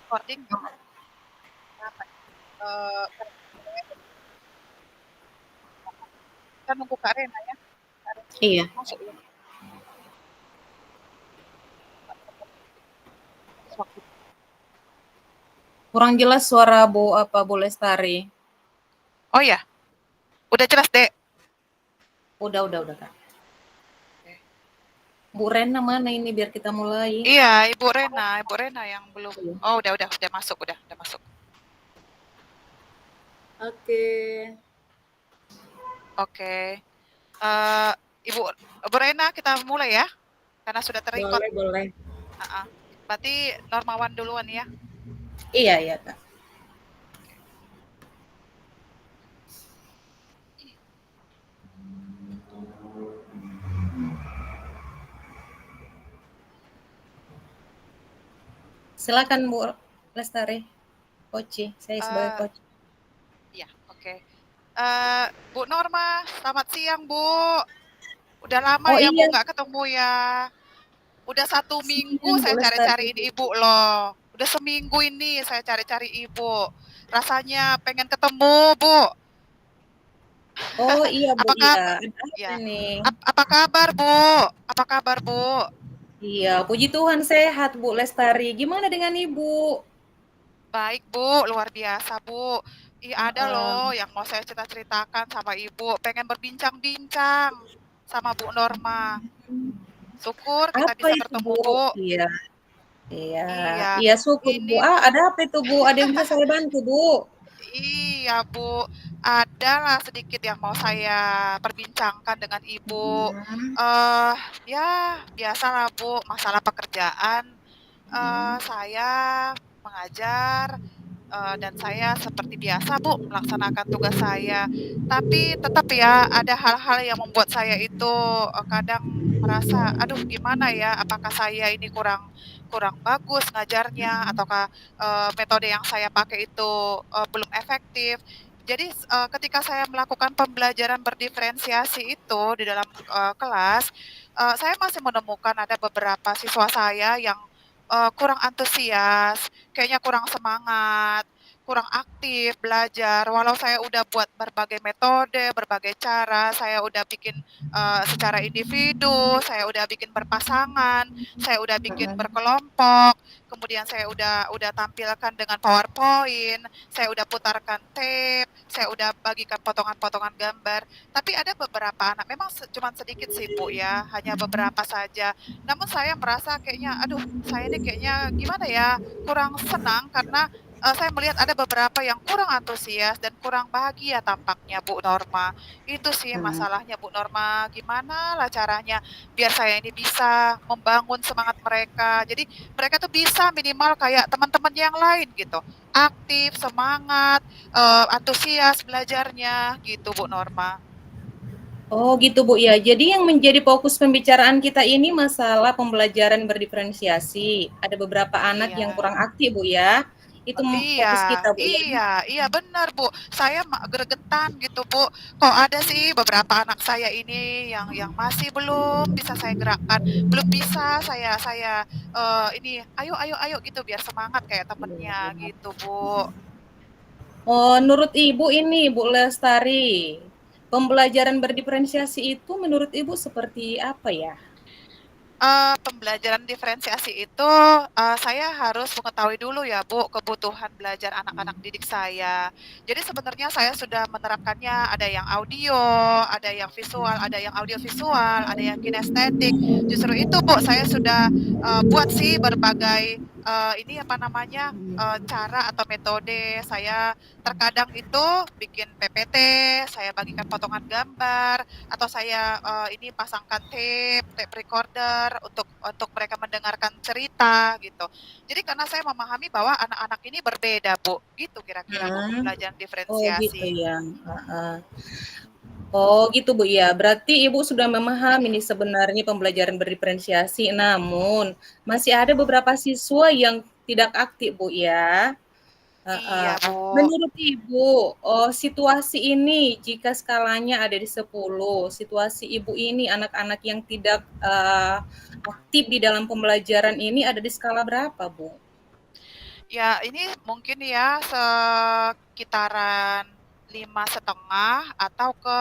recording apa, kan kita nunggu Kak Rena ya. Kak Rena Iya, masuk ya. Waktu. kurang jelas suara Bu Lestari. Oh ya, udah jelas Dek. Udah Kak. Bu Rena mana ini biar kita mulai? Iya, Ibu Rena yang belum. Iya. Oh, udah masuk, udah masuk. Oke. Oke. Eh, Ibu Ibu Rena kita mulai ya, karena sudah terrecord. Boleh. Ah, ah. Berarti Normawan duluan ya. Iya Kak. Silakan Bu Lestari. Koci, saya sebagai Eh, coach. ya, oke. Bu Norma, selamat siang Bu. Udah lama Oh ya Bu iya, nggak ketemu ya. Udah 1 minggu siang Bu saya Lestari. cari-cariin Ibu loh. Udah seminggu ini saya cari-cari Ibu. Rasanya pengen ketemu, Bu. Oh iya Bu, Apa iya. kabar? Ada apa Ya. nih? Apa kabar, Bu? Apa kabar, Bu? Iya, puji Tuhan sehat Bu Lestari. Gimana dengan Ibu? Baik, Bu. Luar biasa, Bu. Ih, ada loh Heeh. yang mau saya cerita-ceritakan sama Ibu. Pengen berbincang-bincang sama Bu Norma. Syukur kita Apa bisa itu bertemu, Bu? Bu. Iya. Iya, Iya. iya syukur Bu. Ini Ah, ada apa itu Bu? Ada yang bisa saya bantu Bu? Iya, Bu. Adalah sedikit yang mau saya perbincangkan dengan Ibu. Hmm, Eh, ya, biasalah, Bu, masalah pekerjaan. Saya mengajar, dan saya seperti biasa, Bu, melaksanakan tugas saya. Tapi tetap ya, ada hal-hal yang membuat saya itu kadang merasa, aduh, gimana ya? Apakah saya ini kurang kurang bagus ngajarnya, ataukah metode yang saya pakai itu belum efektif. Jadi ketika saya melakukan pembelajaran berdiferensiasi itu di dalam kelas, saya masih menemukan ada beberapa siswa saya yang kurang antusias, kayaknya kurang semangat, kurang aktif belajar. Walau saya udah buat berbagai metode, berbagai cara, saya udah bikin secara individu, saya udah bikin berpasangan, saya udah bikin berkelompok, kemudian saya udah tampilkan dengan PowerPoint, saya udah putarkan tape, saya udah bagikan potongan-potongan gambar. Tapi ada beberapa anak, memang cuman sedikit sih Bu ya, hanya beberapa saja. Namun saya merasa kayaknya, aduh, saya ini kayaknya gimana ya, kurang senang karena saya melihat ada beberapa yang kurang antusias dan kurang bahagia tampaknya Bu Norma. Itu sih hmm. masalahnya Bu Norma. Gimana lah caranya biar saya ini bisa membangun semangat mereka. Jadi mereka tuh bisa minimal kayak teman-teman yang lain gitu. Aktif, semangat, antusias belajarnya gitu Bu Norma. Oh gitu Bu ya. Jadi yang menjadi fokus pembicaraan kita ini masalah pembelajaran berdiferensiasi. Ada beberapa anak yang Iya. kurang aktif Bu ya. Itu Iya, fokus kita Bu ya. iya benar Bu. Saya gregetan gitu Bu. Kok ada sih beberapa anak saya ini yang masih belum bisa saya gerakkan, belum bisa saya ini ayo gitu biar semangat kayak temennya gitu Bu. Oh, menurut Ibu ini Bu Lestari, pembelajaran berdiferensiasi itu menurut Ibu seperti apa ya? Pembelajaran diferensiasi itu, saya harus mengetahui dulu ya, Bu, kebutuhan belajar anak-anak didik saya. Jadi sebenarnya saya sudah menerapkannya, ada yang audio, ada yang visual, ada yang audiovisual, ada yang kinestetik. Justru itu, Bu, saya sudah buat sih berbagai ini apa namanya cara atau metode. Saya terkadang itu bikin PPT, saya bagikan potongan gambar, atau saya ini pasangkan tape recorder untuk mereka mendengarkan cerita gitu. Jadi karena saya memahami bahwa anak-anak ini berbeda, Bu. Gitu kira-kira, Bu, Hmm. pembelajaran Oh gitu diferensiasi. ya. Oh gitu Bu ya. Berarti Ibu sudah memahami nih sebenarnya pembelajaran berdiferensiasi. Namun masih ada beberapa siswa yang tidak aktif Bu ya. Heeh. Iya, Bu. Menurut Ibu, oh, situasi ini jika skalanya ada di 10, situasi Ibu ini anak-anak yang tidak, aktif di dalam pembelajaran ini ada di skala berapa, Bu? Ya, ini mungkin ya sekitaran 5,5 atau ke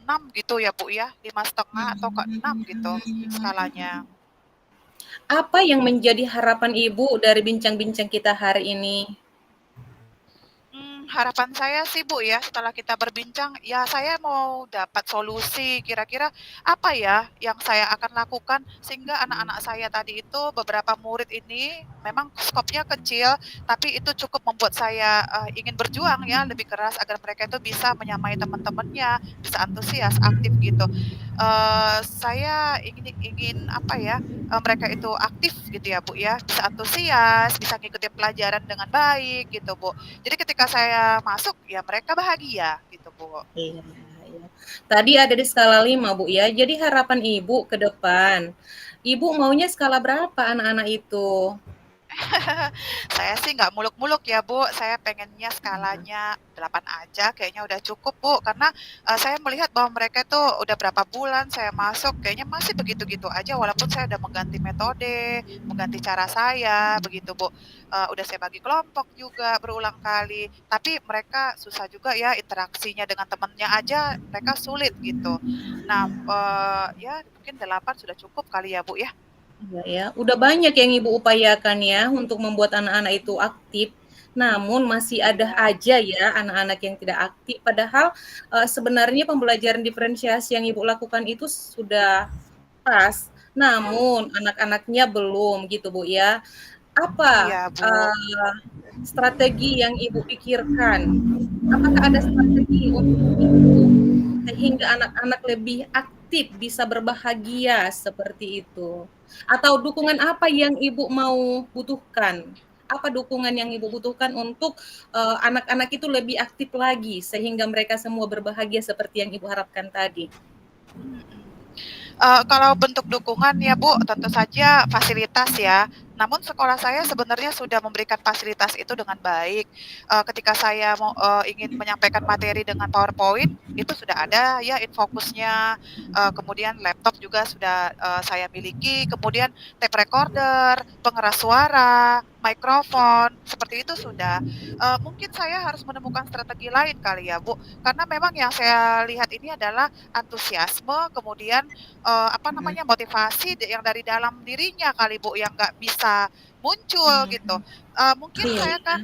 6 gitu ya, Bu, ya. 5,5 atau ke 6 gitu skalanya. Apa yang menjadi harapan Ibu dari bincang-bincang kita hari ini? Harapan saya sih, Bu, ya, setelah kita berbincang, ya saya mau dapat solusi kira-kira apa ya yang saya akan lakukan sehingga anak-anak saya tadi itu beberapa murid ini memang skopnya kecil, tapi itu cukup membuat saya, ingin berjuang ya lebih keras agar mereka itu bisa menyamai teman-temannya, bisa antusias, aktif gitu. Saya ingin ingin apa ya, mereka itu aktif gitu ya, Bu, ya, bisa antusias, bisa ngikutin pelajaran dengan baik gitu, Bu. Jadi ketika saya masuk, ya mereka bahagia gitu, Bu. Iya, iya. Tadi ada di skala 5, Bu, ya. Jadi harapan Ibu ke depan, Ibu maunya skala berapa anak-anak itu? Saya sih nggak muluk-muluk ya, Bu, saya pengennya skalanya 8 aja kayaknya udah cukup, Bu, karena, saya melihat bahwa mereka itu udah berapa bulan saya masuk kayaknya masih begitu-gitu aja walaupun saya udah mengganti metode, mengganti cara saya begitu, Bu. Udah saya bagi kelompok juga berulang kali, tapi mereka susah juga ya interaksinya dengan temennya aja mereka sulit gitu. Nah, ya mungkin 8 sudah cukup kali ya, Bu, ya? Iya ya, udah banyak yang Ibu upayakan ya untuk membuat anak-anak itu aktif, namun masih ada Iya. aja ya anak-anak yang tidak aktif. Padahal sebenarnya pembelajaran diferensiasi yang Ibu lakukan itu sudah pas, namun anak-anaknya belum gitu Bu ya. Apa Iya, Bu. strategi yang Ibu pikirkan? Apakah ada strategi untuk itu sehingga anak-anak lebih aktif bisa berbahagia seperti itu? Atau dukungan apa yang Ibu mau butuhkan? Apa dukungan yang Ibu butuhkan untuk anak-anak itu lebih aktif lagi sehingga mereka semua berbahagia seperti yang Ibu harapkan tadi? Mhm. Kalau bentuk dukungan ya, Bu, tentu saja fasilitas ya. Namun sekolah saya sebenarnya sudah memberikan fasilitas itu dengan baik. Ketika saya mau ingin menyampaikan materi dengan PowerPoint, itu sudah ada ya infocusnya, kemudian laptop juga sudah, saya miliki, kemudian tape recorder, pengeras suara, mikrofon, seperti itu sudah. Mungkin saya harus menemukan strategi lain kali ya, Bu, karena memang yang saya lihat ini adalah antusiasme, kemudian apa Mhm, namanya, motivasi yang dari dalam dirinya kali, Bu, yang nggak bisa muncul gitu. Mungkin iya saya iya, kan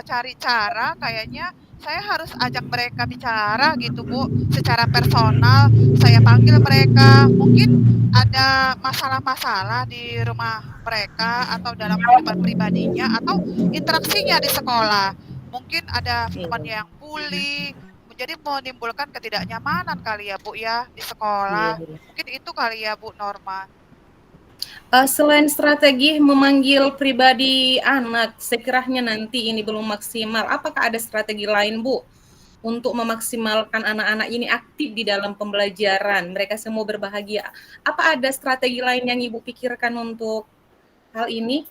cari cara kayaknya saya harus ajak mereka bicara gitu, Bu, secara personal, saya panggil mereka, mungkin ada masalah-masalah di rumah mereka atau dalam kehidupan pribadinya atau interaksinya di sekolah. Mungkin ada iya temannya yang bully, jadi menimbulkan ketidaknyamanan kali ya, Bu, ya, di iya sekolah. iya. Mungkin itu kali ya, Bu, Norma? Selain strategi memanggil pribadi anak, sekiranya nanti ini belum maksimal, apakah ada strategi lain, Bu, untuk memaksimalkan anak-anak ini aktif di dalam pembelajaran, mereka semua berbahagia? Apa ada strategi lain yang Ibu pikirkan untuk hal ini?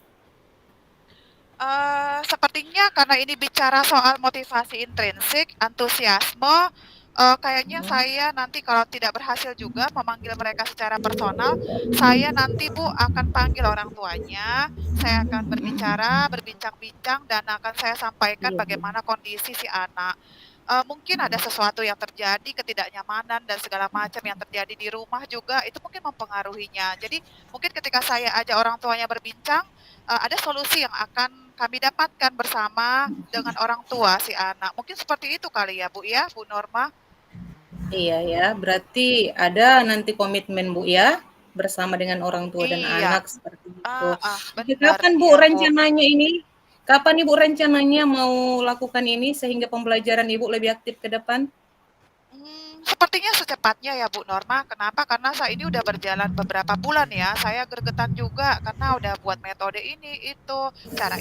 Sepertinya karena ini bicara soal motivasi intrinsik, antusiasme, kayaknya saya nanti kalau tidak berhasil juga memanggil mereka secara personal, saya nanti, Bu, akan panggil orang tuanya, saya akan berbicara, berbincang-bincang, dan akan saya sampaikan Iya, bagaimana kondisi si anak. Mungkin ada sesuatu yang terjadi, ketidaknyamanan dan segala macam yang terjadi di rumah juga, itu mungkin mempengaruhinya. Jadi mungkin ketika saya ajak orang tuanya berbincang, ada solusi yang akan kami dapatkan bersama dengan orang tua si anak. Mungkin seperti itu kali ya, Bu, ya, Bu Norma? iya ya, berarti ada nanti komitmen, Bu, ya, bersama dengan orang tua dan Iya, anak seperti itu. Oke, benar, kapan, Bu, iya, Bu. rencananya ini? Kapan Ibu rencananya mau lakukan ini sehingga pembelajaran Ibu lebih aktif ke depan? Sepertinya secepatnya ya, Bu Norma. Kenapa? Karena saya ini udah berjalan beberapa bulan ya. Saya gregetan juga karena udah buat metode ini, cara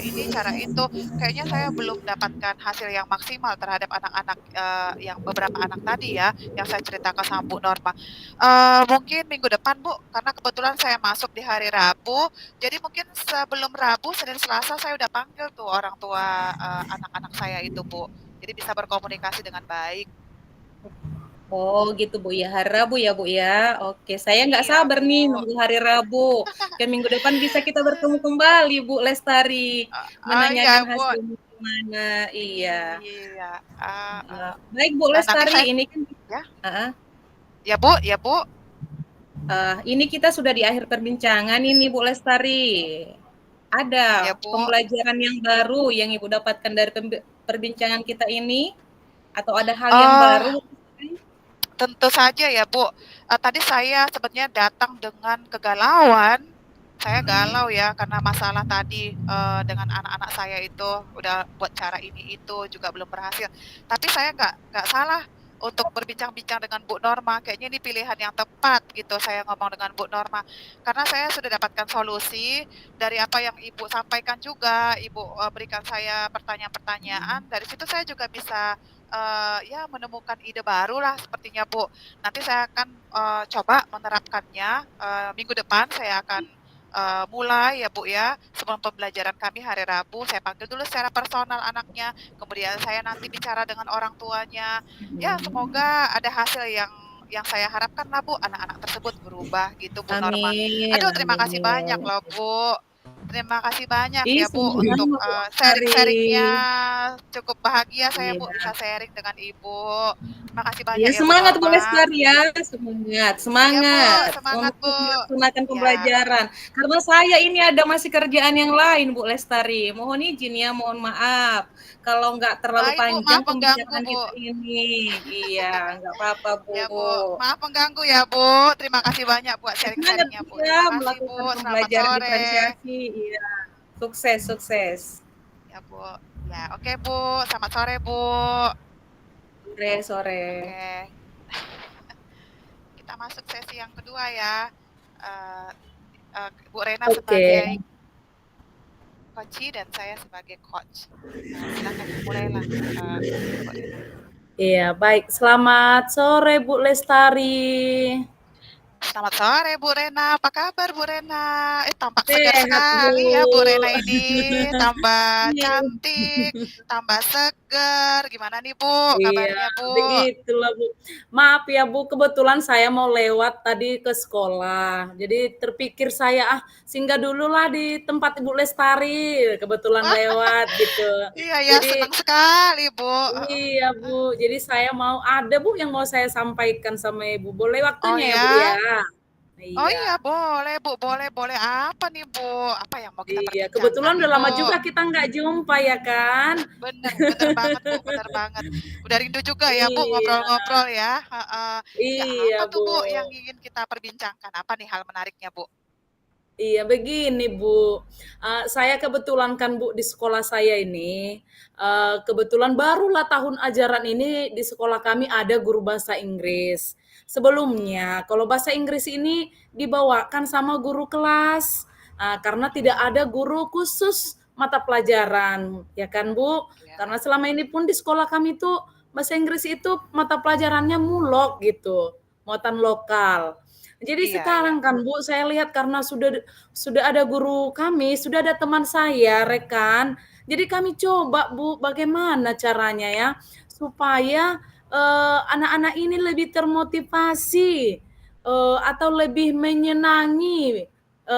itu. Kayaknya saya belum dapatkan hasil yang maksimal terhadap anak-anak yang beberapa anak tadi ya, yang saya ceritakan sama Bu Norma. Mungkin minggu depan, Bu, karena kebetulan saya masuk di hari Rabu. Jadi mungkin sebelum Rabu, Senin, Selasa saya udah panggil tuh orang tua anak-anak saya itu, Bu. Jadi bisa berkomunikasi dengan baik. Oh gitu Bu ya, hari Rabu ya Bu ya. Oke, saya nggak Iya, sabar Bu. nih nunggu hari Rabu. Oke, minggu depan bisa kita bertemu kembali Bu Lestari, Oh, iya, menanyakan Bu. hasilnya gimana. Iya. Iya, Iya. Baik Bu nanti Lestari, saya ini kan ya? heeh, Ya, Bu, ya, Bu. ini kita sudah di akhir perbincangan ini Bu Lestari. Iya, Ada Bu. pembelajaran yang baru yang Ibu dapatkan dari perbincangan kita ini? Atau ada hal yang Oh, baru? tentu saja ya, Bu. Tadi saya sebenarnya datang dengan kegalauan. Saya galau ya karena masalah tadi, dengan anak-anak saya itu, udah buat cara ini itu juga belum berhasil. Tapi saya nggak salah untuk berbincang-bincang dengan Bu Norma, kayaknya ini pilihan yang tepat gitu saya ngomong dengan Bu Norma. Karena saya sudah dapatkan solusi dari apa yang Ibu sampaikan juga, Ibu, berikan saya pertanyaan-pertanyaan, dari situ saya juga bisa, ya menemukan ide baru lah sepertinya, Bu. Nanti saya akan, coba menerapkannya, minggu depan saya akan mulai ya Bu ya, sebelum pembelajaran kami hari Rabu, saya panggil dulu secara personal anaknya, kemudian saya nanti bicara dengan orang tuanya. Ya semoga ada hasil yang saya harapkan lah Bu, anak-anak tersebut berubah gitu Bu Norma. Amin, Aduh terima kasih banyak amin. loh Bu. Terima kasih banyak Ih, ya Bu untuk sama-sama Bu Lestari. sharing-sharingnya. Cukup bahagia saya Bu Iya. bisa sharing dengan Ibu. Terima kasih Iya, banyak ya Bu semangat Bu Norma. Lestari ya, semangat, Iya Bu, semangat semangat Bu. untuk melaksanakan Ya, pembelajaran. Karena saya ini ada masih kerjaan yang lain Bu Lestari. Mohon izin ya, mohon maaf kalau nggak terlalu baik Bu, panjang maaf mengganggu pembicaraan Bu. kita ini. Iya, nggak apa-apa Bu. Ya Bu, maaf mengganggu ya Bu. Terima kasih banyak buat Semangat sharing-sharingnya Bu Bu. ya Terima kasih Bu. melakukan Selamat pembelajaran sore. diferensiasi. Iya, sukses, sukses. Ya Bu. Ya oke Bu. Selamat sore Bu. Sore, sore. Oke, kita masuk sesi yang kedua ya. Eh, Bu Rena Oke. sebagai coach dan saya sebagai coach. Silakan dimulailah Bu Rena. Iya, baik. Selamat sore Bu Lestari. Selamat sore Bu Rena, apa kabar Bu Rena? Tampak segar Sehat Bu. sekali ya Bu Rena ini, tambah Iya. cantik, tambah segar. Gimana nih Bu, Iya, kabarnya Bu? begitulah Bu. Maaf ya Bu, kebetulan saya mau lewat tadi ke sekolah. Jadi terpikir saya, singgah dulu lah di tempat Ibu Lestari, kebetulan Wah, lewat gitu. iya ya, Jadi senang sekali Bu. iya Bu, jadi saya mau ada Bu yang mau saya sampaikan sama Ibu. Boleh Oh waktunya ya Bu ya? ya, oh Iya. iya boleh Bu, boleh boleh. Apa nih Bu? Apa yang mau kita Iya, perbincangkan kebetulan nih udah Bu? lama juga kita nggak jumpa ya kan? Bener, bener banget Bu, bener banget. Udah rindu juga ya Bu Iya, ngobrol-ngobrol ya. Heeh. Ya iya apa Bu. tuh Bu yang ingin kita perbincangkan? Apa nih hal menariknya Bu? Iya, begini Bu, saya kebetulan kan Bu di sekolah saya ini, kebetulan barulah tahun ajaran ini di sekolah kami ada guru bahasa Inggris. Sebelumnya kalau bahasa Inggris ini dibawakan sama guru kelas, karena tidak ada guru khusus mata pelajaran, ya kan Bu? Ya, Karena selama ini pun di sekolah kami tuh bahasa Inggris itu mata pelajarannya mulok gitu, muatan lokal. Jadi iya, iya. sekarang kan Bu, saya lihat karena sudah ada guru kami, sudah ada teman saya, rekan. Jadi kami coba Bu, bagaimana caranya ya supaya anak-anak ini lebih termotivasi atau lebih menyenangi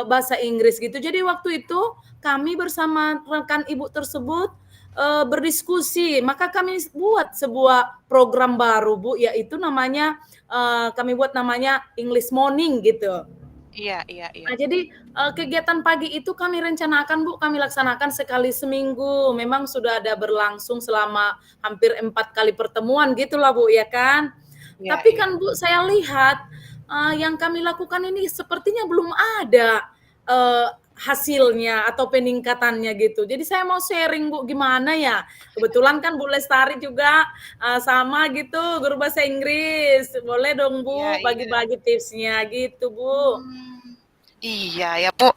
bahasa Inggris gitu. Jadi waktu itu kami bersama rekan ibu tersebut berdiskusi, maka kami buat sebuah program baru Bu, yaitu namanya kami buat namanya English Morning gitu. Iya, iya, iya. Nah, jadi kegiatan pagi itu kami rencanakan Bu, kami laksanakan sekali seminggu. Memang sudah ada berlangsung selama hampir 4 kali pertemuan gitulah Bu ya kan. Iya, Tapi iya. kan Bu saya lihat yang kami lakukan ini sepertinya belum ada hasilnya atau peningkatannya gitu. Jadi saya mau sharing Bu, gimana ya? Kebetulan kan Bu Lestari juga sama gitu guru bahasa Inggris. Boleh dong Iya, Bu iya. bagi-bagi tipsnya gitu Bu. Hmm, iya ya Bu.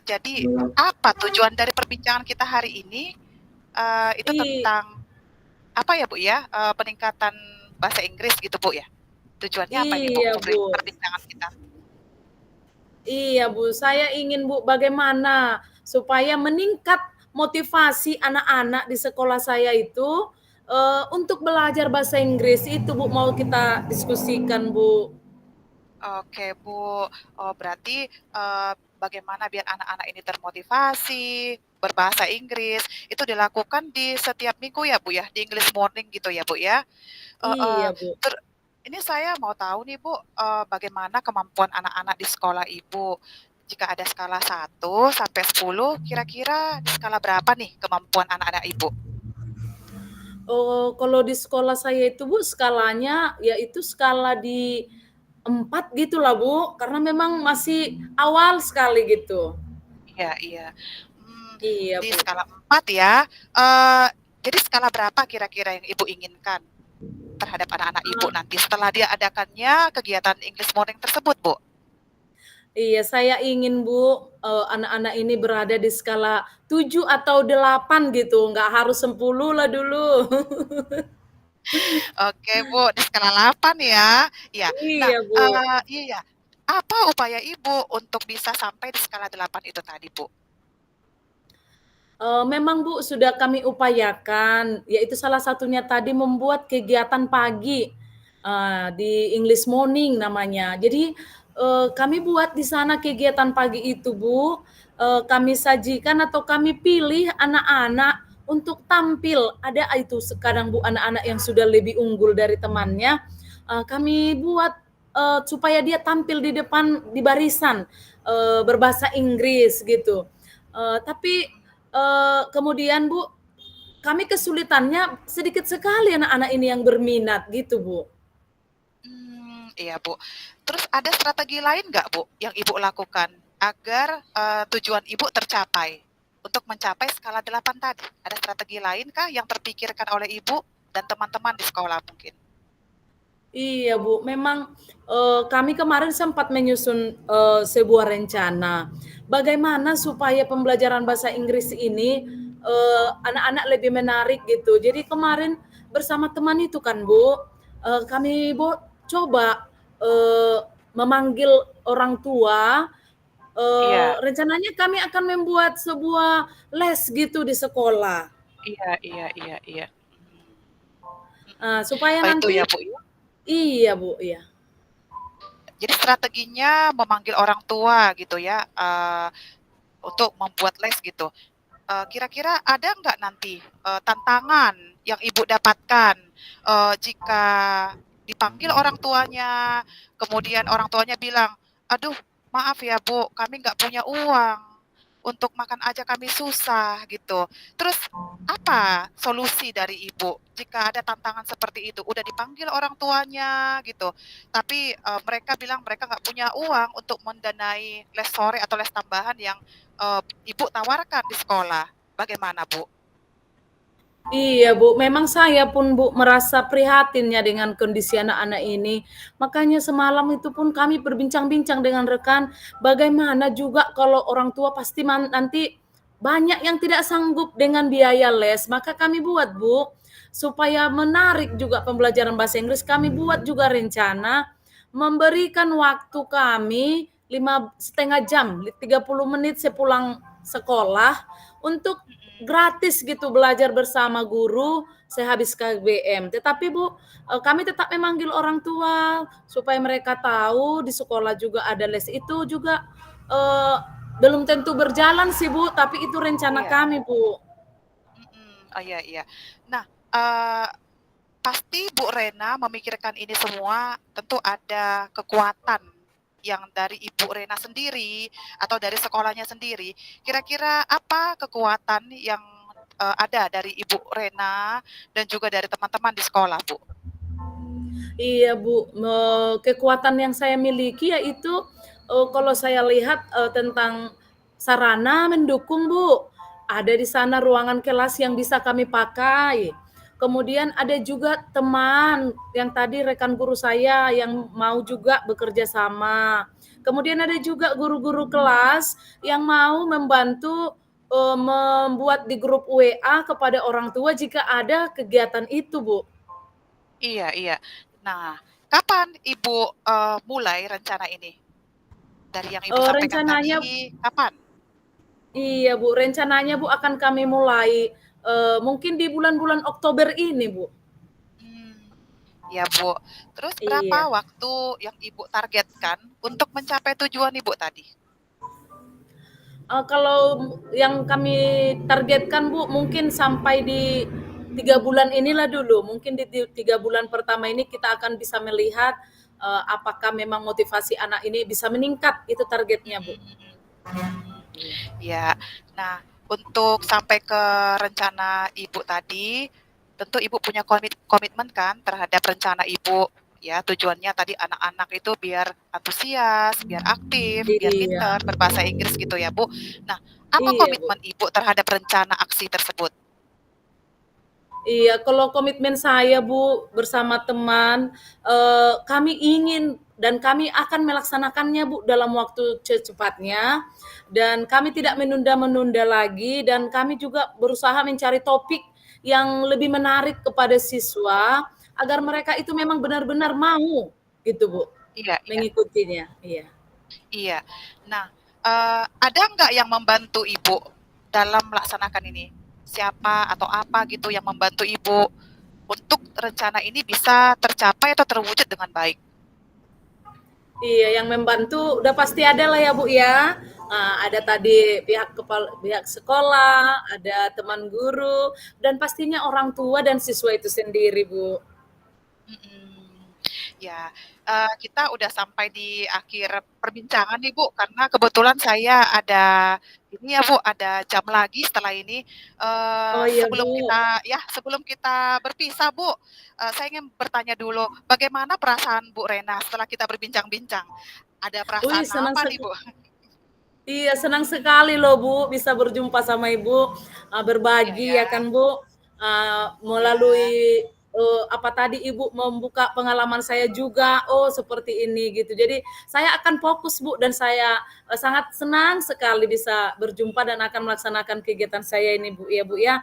Jadi apa tujuan dari perbincangan kita hari ini? Itu I tentang apa ya Bu ya? Peningkatan bahasa Inggris gitu Bu ya? Tujuannya apa ini Bu? iya, Bu. Perbincangan kita? Iya, Bu. Saya ingin, Bu, bagaimana supaya meningkat motivasi anak-anak di sekolah saya itu Untuk belajar bahasa Inggris itu Bu mau kita diskusikan Bu. Oke, Bu. Oh, berarti, bagaimana biar anak-anak ini termotivasi berbahasa Inggris, itu dilakukan di setiap minggu ya, Bu, ya? Di English morning gitu ya, Bu, ya? Heeh. Iya Bu. Ini saya mau tahu nih, Bu, bagaimana kemampuan anak-anak di sekolah Ibu? Jika ada skala 1 sampai 10, kira-kira di skala berapa nih kemampuan anak-anak Ibu? Oh, kalau di sekolah saya itu Bu, skalanya yaitu skala di 4 gitulah Bu, karena memang masih awal sekali gitu. Iya, iya. Mmm, Iya di Bu. skala 4 ya, eee, jadi skala berapa kira-kira yang Ibu inginkan terhadap anak-anak Ibu Ah, nanti setelah dia adakannya kegiatan English morning tersebut, Bu? iya saya ingin Bu, anak-anak ini berada di skala 7 atau 8 gitu, nggak harus 10 lah dulu. Oke, Bu, di skala 8 ya. Iya. Nah, Iya Bu. iya, apa upaya Ibu untuk bisa sampai di skala 8 itu tadi, Bu? Memang Bu, sudah kami upayakan, yaitu salah satunya tadi membuat kegiatan pagi, di English morning namanya. Jadi, kami buat di sana kegiatan pagi itu Bu, kami sajikan atau kami pilih anak-anak untuk tampil. Ada itu kadang Bu, anak-anak yang sudah lebih unggul dari temannya, kami buat, supaya dia tampil di depan, di barisan, berbahasa Inggris gitu. Tapi kemudian Bu, kami kesulitannya sedikit sekali anak-anak ini yang berminat gitu, Bu. Iya, Bu. Terus ada strategi lain nggak, Bu, yang Ibu lakukan agar, tujuan Ibu tercapai, untuk mencapai skala 8 tadi? Ada strategi lain kah yang terpikirkan oleh Ibu dan teman-teman di sekolah mungkin? Iya, Bu, memang, kami kemarin sempat menyusun, sebuah rencana. Bagaimana supaya pembelajaran bahasa Inggris ini, anak-anak lebih menarik gitu. Jadi kemarin bersama teman itu kan, Bu, kami coba, memanggil orang tua, Iya, rencananya kami akan membuat sebuah les gitu di sekolah. iya, iya, iya, iya. Supaya Oh, itu nanti ya, Bu, ya? iya, Bu, iya. Jadi strateginya memanggil orang tua gitu ya, untuk membuat les gitu. Kira-kira ada nggak nanti, tantangan yang Ibu dapatkan, jika dipanggil orang tuanya, kemudian orang tuanya bilang, "Aduh, maaf ya Bu, kami nggak punya uang, untuk makan aja kami susah," gitu. Terus apa solusi dari Ibu jika ada tantangan seperti itu? Udah dipanggil orang tuanya gitu, tapi, mereka bilang mereka nggak punya uang untuk mendanai les sore atau les tambahan yang, Ibu tawarkan di sekolah. Bagaimana, Bu? Iya Bu, memang saya pun Bu merasa prihatinnya dengan kondisi anak-anak ini. Makanya semalam itu pun kami berbincang-bincang dengan rekan, bagaimana juga kalau orang tua pasti nanti banyak yang tidak sanggup dengan biaya les. Maka kami buat Bu, supaya menarik juga pembelajaran bahasa Inggris, kami buat juga rencana memberikan waktu kami 5,5 jam, 30 menit sepulang sekolah untuk gratis gitu belajar bersama guru sehabis KBM. Tetapi Bu, kami tetap memanggil orang tua supaya mereka tahu di sekolah juga ada les itu juga, eee, belum tentu berjalan sih Bu, tapi itu rencana Iya, kami Bu. oh, iya, iya. Nah, eee, pasti Bu Rena memikirkan ini semua tentu ada kekuatan yang dari Ibu Rena sendiri atau dari sekolahnya sendiri. Kira-kira apa kekuatan yang, ada dari Ibu Rena dan juga dari teman-teman di sekolah, Bu? Iya Bu, kekuatan yang saya miliki yaitu, kalau saya lihat, tentang sarana mendukung Bu. Ada di sana ruangan kelas yang bisa kami pakai. Kemudian ada juga teman yang tadi rekan guru saya yang mau juga bekerja sama. Kemudian ada juga guru-guru kelas yang mau membantu, membuat di grup WA kepada orang tua jika ada kegiatan itu Bu. Iya, iya. Nah, kapan Ibu, mulai rencana ini? Dari yang Ibu sampaikan tadi, Rencananya kapan? Iya Bu, rencananya Bu akan kami mulai, mungkin di bulan-bulan Oktober ini, Bu. Mmm, iya, Bu. Terus berapa Iya. waktu yang Ibu targetkan untuk mencapai tujuan Ibu tadi? Kalau yang kami targetkan, Bu, mungkin sampai di 3 bulan inilah dulu. Mungkin di 3 bulan pertama ini kita akan bisa melihat, apakah memang motivasi anak ini bisa meningkat, itu targetnya, Bu. Mhm mhm. Mmm, Iya. iya. Nah, untuk sampai ke rencana Ibu tadi, tentu Ibu punya komitmen kan terhadap rencana Ibu, ya tujuannya tadi anak-anak itu biar antusias, biar aktif, biar Iya. pinter berbahasa Inggris gitu ya, Bu. Nah, apa Iya, Bu. komitmen Ibu terhadap rencana aksi tersebut? Iya, kalau komitmen saya, Bu, bersama teman, kami ingin dan kami akan melaksanakannya, Bu, dalam waktu secepatnya, dan kami tidak Mhm. menunda-menunda lagi, dan kami juga berusaha mencari topik yang lebih menarik kepada siswa, agar mereka itu memang benar-benar mau, gitu, Bu, Iya iya mengikutinya. Iya. iya. Nah, ada nggak yang membantu Ibu dalam melaksanakan ini? Siapa atau apa gitu yang membantu Ibu untuk rencana ini bisa tercapai atau terwujud dengan baik? Iya, yang membantu udah pasti ada lah ya, Bu, ya. Ada Mhm, tadi pihak sekolah, ada teman guru, dan pastinya orang tua dan siswa itu sendiri, Bu. mhm. Ya, kita udah sampai di akhir perbincangan nih, Bu, karena kebetulan saya ada ini ya, Bu, ada jam lagi setelah ini. Oh iya, Bu. Sebelum kita berpisah, Bu, saya ingin bertanya dulu, bagaimana perasaan Bu Rena setelah kita berbincang-bincang? Ada Wih, perasaan apa nih, Bu? iya, senang sekali loh, Bu, bisa berjumpa sama Ibu, Iya berbagi ya, ya kan, Bu, iya. melalui, apa tadi Ibu membuka pengalaman saya juga, oh seperti ini gitu. Jadi saya akan fokus, Bu, dan saya, sangat senang sekali bisa berjumpa dan akan melaksanakan kegiatan saya ini, Bu, ya, Bu, ya.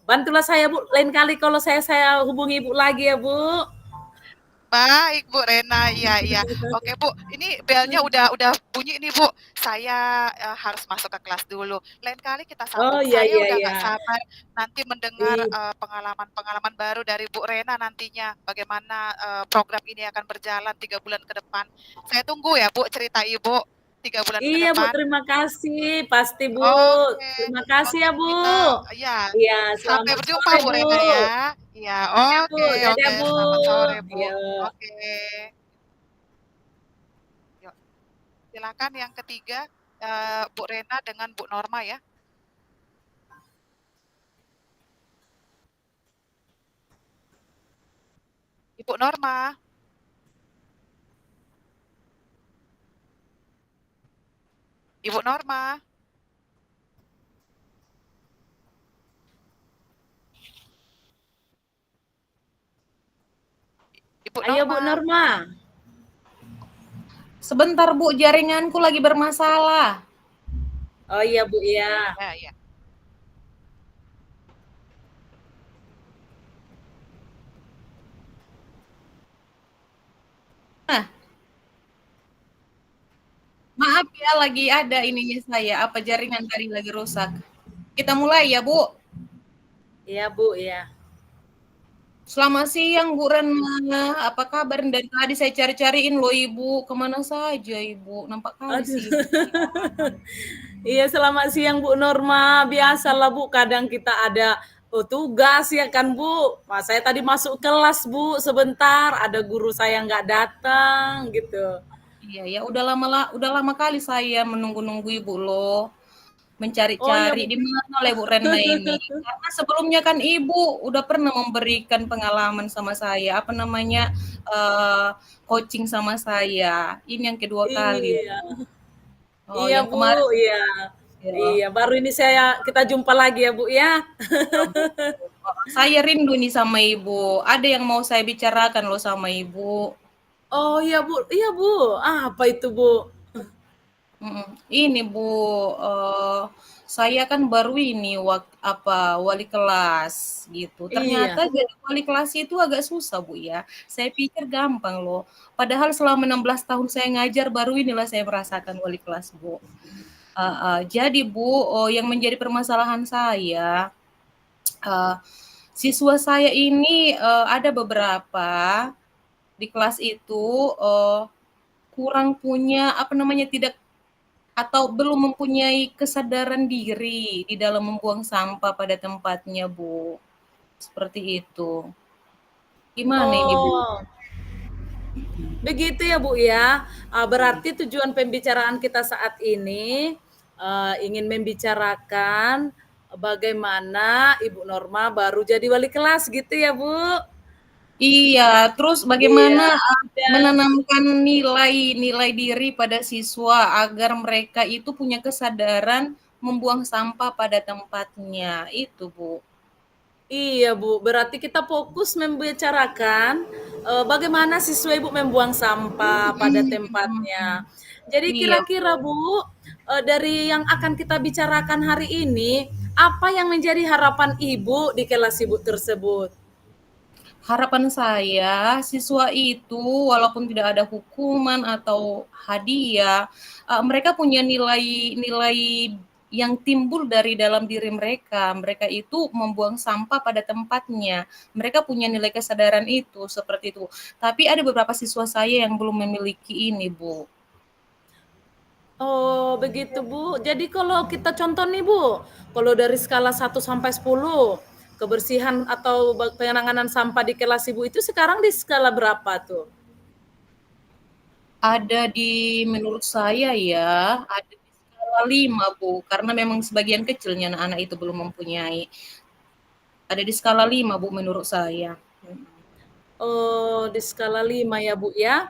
Bantulah saya, Bu, lain kali kalau saya hubungi Ibu lagi ya, Bu. Baik, Bu Rena, iya iya. Oke, Bu, ini belnya udah bunyi nih, Bu. Saya, harus masuk ke kelas dulu. Lain kali kita Oh, sambung. iya Saya iya udah iya. nggak sabar nanti mendengar, pengalaman-pengalaman baru dari Bu Rena nantinya, bagaimana, program ini akan berjalan 3 bulan ke depan. Saya tunggu ya, Bu, cerita Ibu 3 bulan ke Iya, Bu, depan. terima kasih, pasti, Bu. Oke Terima kasih oke, ya, Bu. kita iya, Iya, sampai selamat berjumpa, sore, Bu Bu. Rena, ya. Iya, Dadah, Bu. oke oke, Dadah, Bu. selamat sore, Bu. Iya. Oke. Yuk. Silakan yang ketiga, Bu Rena dengan Bu Norma ya. Ibu Norma, Ibu Norma, Ibu Ayo, Bu Norma. Norma. Sebentar Bu, jaringanku lagi bermasalah. Oh iya, Bu, iya. Ya, ya. Nah, maaf ya lagi ada ininya saya, apa jaringan tadi lagi rusak. Kita mulai ya Bu. Iya, Bu, iya. Selamat siang Bu Rena, apa kabar? Dari tadi saya cari-cariin loh Ibu, kemana saja Ibu? Nampak kali Aduh. sibuk. Iya, selamat siang, Bu Norma. Biasalah, Bu, kadang kita ada tugas ya kan, Bu. Mas, saya tadi masuk kelas, Bu, sebentar. Ada guru saya nggak datang, gitu. Iya ya, udah lama kali saya menunggu-nunggu Ibu loh. Oh ya, Mencari-cari Bu. di mana lah Ibu Rena ini. Karena sebelumnya kan Ibu udah pernah memberikan pengalaman sama saya, apa namanya, coaching sama saya. Ini yang kedua kali. Iya. Oh, Iya, yang Bu. kemarin Iya. ya, Iya, baru ini kita jumpa lagi ya, Bu, ya. ya Bu. Saya rindu nih sama Ibu. Ada yang mau saya bicarakan loh sama Ibu. Oh iya, Bu. Iya, Bu. Apa itu, Bu? Ini Bu, saya kan baru ini wali kelas gitu. Iya. Ternyata jadi wali kelas itu agak susah Bu ya. Saya pikir gampang loh. Padahal selama 16 tahun saya ngajar baru inilah saya merasakan wali kelas Bu. Jadi Bu, yang menjadi permasalahan saya eee, siswa saya ini, ada beberapa di kelas itu, kurang punya, apa namanya, tidak atau belum mempunyai kesadaran diri di dalam membuang sampah pada tempatnya, Bu. Seperti itu. Gimana ini, Bu? Oh, begitu ya Bu ya. Berarti tujuan pembicaraan kita saat ini ingin membicarakan bagaimana Ibu Norma baru jadi wali kelas gitu ya Bu. Iya, terus Iya. bagaimana, Dan menanamkan nilai-nilai diri pada siswa agar mereka itu punya kesadaran membuang sampah pada tempatnya, itu, Bu. iya Bu, berarti kita fokus membicarakan bagaimana siswa Ibu membuang sampah pada tempatnya. Jadi Iya. kira-kira Bu, dari yang akan kita bicarakan hari ini, apa yang menjadi harapan Ibu di kelas Ibu tersebut? Harapan saya, siswa itu walaupun tidak ada hukuman atau hadiah, mereka punya nilai-nilai yang timbul dari dalam diri mereka. Mereka itu membuang sampah pada tempatnya. Mereka punya nilai kesadaran itu, seperti itu. Tapi ada beberapa siswa saya yang belum memiliki ini, Bu. Oh, begitu Bu. Jadi kalau kita contoh nih Bu, kalau dari skala 1 sampai 10, kebersihan atau penanganan sampah di kelas Ibu itu sekarang di skala berapa tuh? Ada di menurut saya ya, ada di skala 5, Bu, karena memang sebagian kecilnya anak-anak itu belum mempunyai. Ada di skala 5, Bu, menurut saya. Oh, di skala 5 ya Bu ya.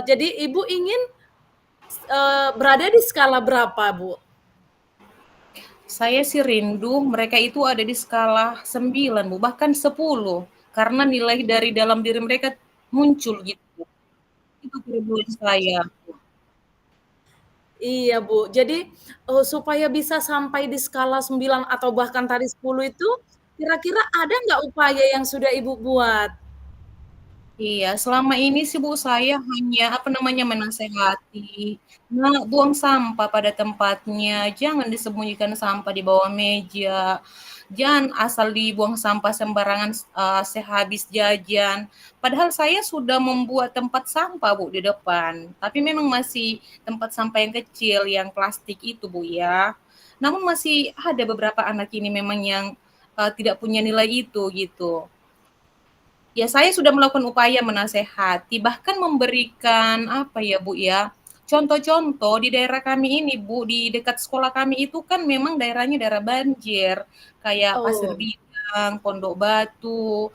Jadi Ibu ingin berada di skala berapa Bu? Saya sih rindu mereka itu ada di skala 9, Bu, bahkan 10, karena nilai dari dalam diri mereka muncul gitu. Itu kerinduan saya. Iya Bu. Jadi supaya bisa sampai di skala 9 atau bahkan tadi 10 itu, kira-kira ada nggak upaya yang sudah Ibu buat? Iya, selama ini sih Bu, saya hanya, apa namanya, menasehati, "Nak, buang sampah pada tempatnya, jangan disembunyikan sampah di bawah meja, jangan asal dibuang sampah sembarangan sehabis jajan." Padahal saya sudah membuat tempat sampah Bu, di depan, tapi memang masih tempat sampah yang kecil, yang plastik itu Bu ya. Namun masih ada beberapa anak ini memang yang, tidak punya nilai itu, gitu. Ya saya sudah melakukan upaya menasehati, bahkan memberikan apa ya, Bu, ya, contoh-contoh di daerah kami ini, Bu, di dekat sekolah kami itu kan memang daerahnya daerah banjir, kayak Pasir Oh. Bidang, Pondok Batu,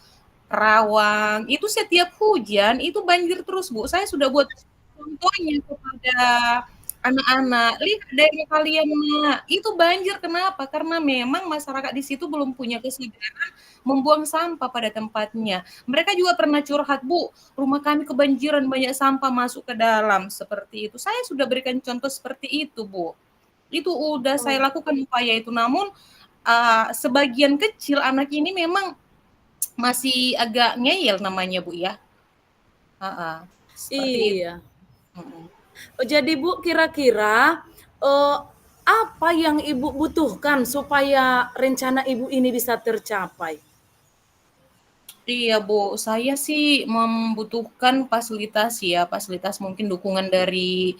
Rawang, itu setiap hujan itu banjir terus, Bu. Saya sudah buat contohnya kepada anak-anak, "Lihat daerah kalian, Nak, itu banjir kenapa? Karena memang masyarakat di situ belum punya kesadaran membuang sampah pada tempatnya." Mereka juga pernah curhat, "Bu, rumah kami kebanjiran, banyak sampah masuk ke dalam." Seperti itu. Saya sudah berikan contoh seperti itu, Bu. Itu udah saya Oh. lakukan upaya itu, namun, sebagian kecil anak ini memang masih agak ngeyel namanya, Bu, ya. Heeh, seperti itu. Iya. Mhm. Jadi Bu, kira-kira apa yang Ibu butuhkan supaya rencana Ibu ini bisa tercapai? Iya, Bu, saya sih membutuhkan fasilitas ya, fasilitas mungkin dukungan dari,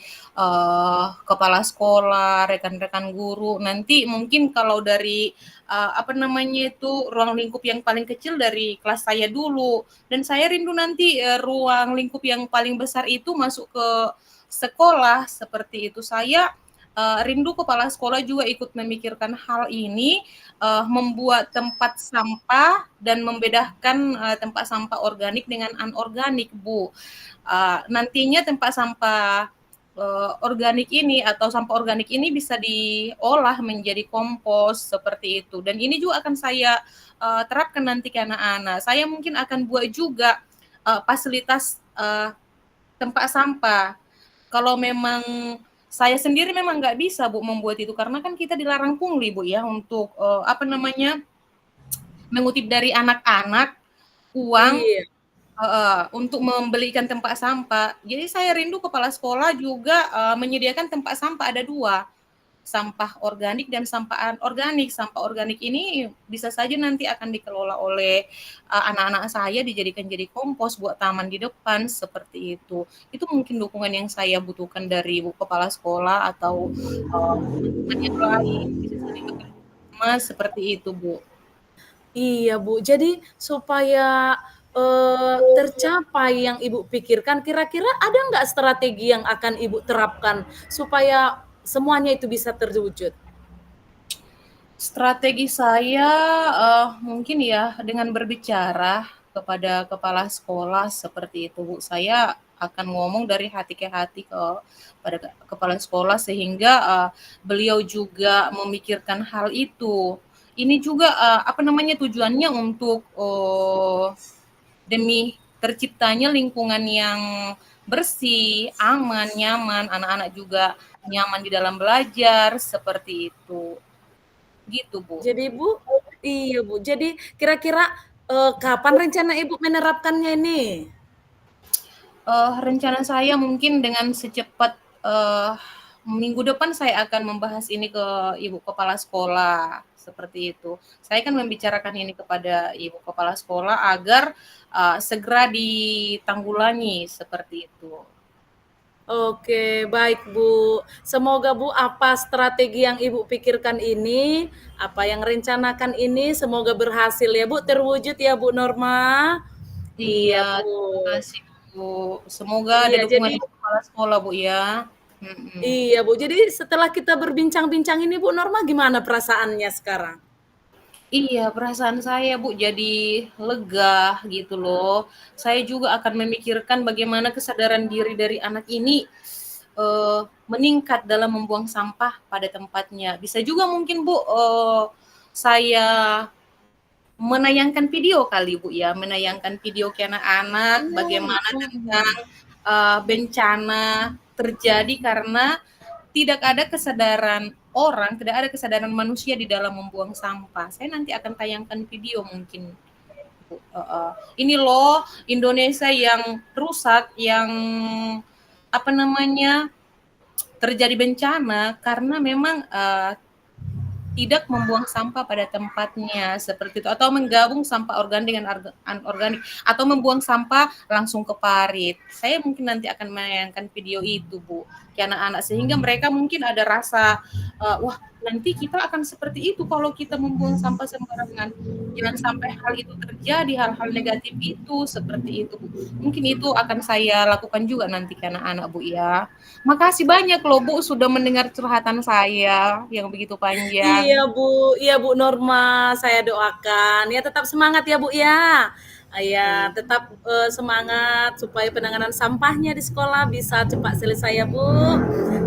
kepala sekolah, rekan-rekan guru, nanti mungkin kalau dari, apa namanya itu, ruang lingkup yang paling kecil dari kelas saya dulu, dan saya rindu nanti, ruang lingkup yang paling besar itu masuk ke sekolah, seperti itu. Saya, rindu kepala sekolah juga ikut memikirkan hal ini, membuat tempat sampah dan membedakan, tempat sampah organik dengan anorganik, Bu. Nantinya tempat sampah, organik ini atau sampah organik ini bisa diolah menjadi kompos, seperti itu. Dan ini juga akan saya, terapkan nanti ke anak-anak. Saya mungkin akan buat juga, fasilitas, tempat sampah. Kalau memang saya sendiri memang nggak bisa Bu membuat itu, karena kan kita dilarang pungli Bu ya untuk, apa namanya, mengutip dari anak-anak uang Iya. untuk membelikan tempat sampah. Jadi saya rindu kepala sekolah juga, menyediakan tempat sampah ada 2. sampah organik dan sampah anorganik. Sampah organik ini bisa saja nanti akan dikelola oleh anak-anak saya dijadikan jadi kompos buat taman di depan seperti itu. Itu mungkin dukungan yang saya butuhkan dari ibu kepala sekolah atau teman-teman yang lain bisa saling bekerja sama seperti itu, Bu. Iya, Bu. Jadi supaya, tercapai yang Ibu pikirkan, kira-kira ada nggak strategi yang akan Ibu terapkan supaya semuanya itu bisa terwujud? Strategi saya, mungkin ya dengan berbicara kepada kepala sekolah seperti itu, Bu. Saya akan ngomong dari hati ke hati pada kepala sekolah sehingga, beliau juga memikirkan hal itu. Ini juga, tujuannya untuk, demi terciptanya lingkungan yang bersih, aman, nyaman, anak-anak juga nyaman di dalam belajar, seperti itu. Gitu, Bu. Jadi Bu iya, Bu. Jadi kira-kira, kapan rencana Ibu menerapkannya ini? Rencana saya mungkin dengan secepat, minggu depan saya akan membahas ini ke ibu kepala sekolah, seperti itu. Saya kan membicarakan ini kepada ibu kepala sekolah agar, segera ditanggulangi, seperti itu. Oke, baik Bu. Semoga Bu apa strategi yang Ibu pikirkan ini, apa yang rencanakan ini semoga berhasil ya Bu, terwujud ya Bu Norma. Iya Iya, terima Bu. kasih, Bu. Semoga ada Iya, dukungan jadi ibu kepala sekolah, Bu, ya. Mhm. iya Bu. Jadi setelah kita berbincang-bincang ini Bu Norma gimana perasaannya sekarang? Iya, perasaan saya, Bu, jadi lega gitu loh. Saya juga akan memikirkan bagaimana kesadaran diri dari anak ini meningkat dalam membuang sampah pada tempatnya. Bisa juga mungkin, Bu, saya menayangkan video kali, Bu, ya, menayangkan video ke anak-anak bagaimana tentang bencana terjadi karena tidak ada kesadaran orang, tidak ada kesadaran manusia di dalam membuang sampah. Saya nanti akan tayangkan video mungkin. Bu. Ini loh Indonesia yang rusak, yang terjadi bencana karena memang tidak membuang sampah pada tempatnya seperti itu atau menggabung sampah organik dengan anorganik atau membuang sampah langsung ke parit. Saya mungkin nanti akan menayangkan video itu, Bu, ke anak-anak sehingga mereka mungkin ada rasa wah, nanti kita akan seperti itu kalau kita membuang sampah sembarangan. Jangan sampai hal itu terjadi, hal-hal negatif itu seperti itu, Bu. Mungkin itu akan saya lakukan juga nanti ke anak-anak, Bu, ya. Makasih banyak loh, Bu, sudah mendengar curhatan saya yang begitu panjang. Iya Bu Norma, saya doakan ya tetap semangat ya Bu ya. Ya, tetap semangat supaya penanganan sampahnya di sekolah bisa cepat selesai ya Bu.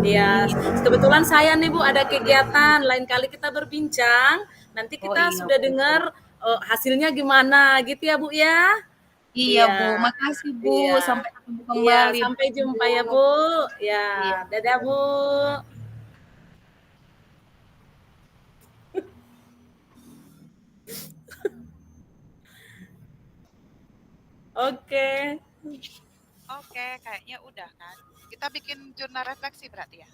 Ya, kebetulan saya nih Bu ada kegiatan, lain kali kita berbincang, nanti Oh kita iya, sudah Bu. dengar hasilnya gimana gitu ya Bu ya. Iya, Iya. Bu. Makasih, Bu. Iya. Sampai ketemu Iya, kembali, sampai jumpa ya Bu. Bu. Ya, Iya. dadah Bu. Oke. Oke, kayaknya udah kan. Kita bikin jurnal refleksi berarti ya?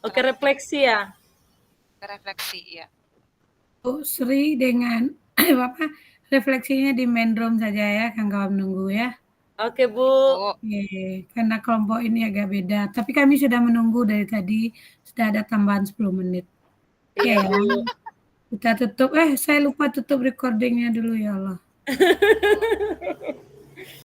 Oke, refleksi ya. Refleksi, ya. Bu Sri dengan refleksinya di main room saja ya, Kang Kawam nunggu ya. Oke, Bu. Oke, karena kelompok ini agak beda. Tapi kami sudah menunggu dari tadi, sudah ada tambahan 10 menit. Oke Iya, ya. Bu. Kita tutup, saya lupa tutup recordingnya dulu ya Allah.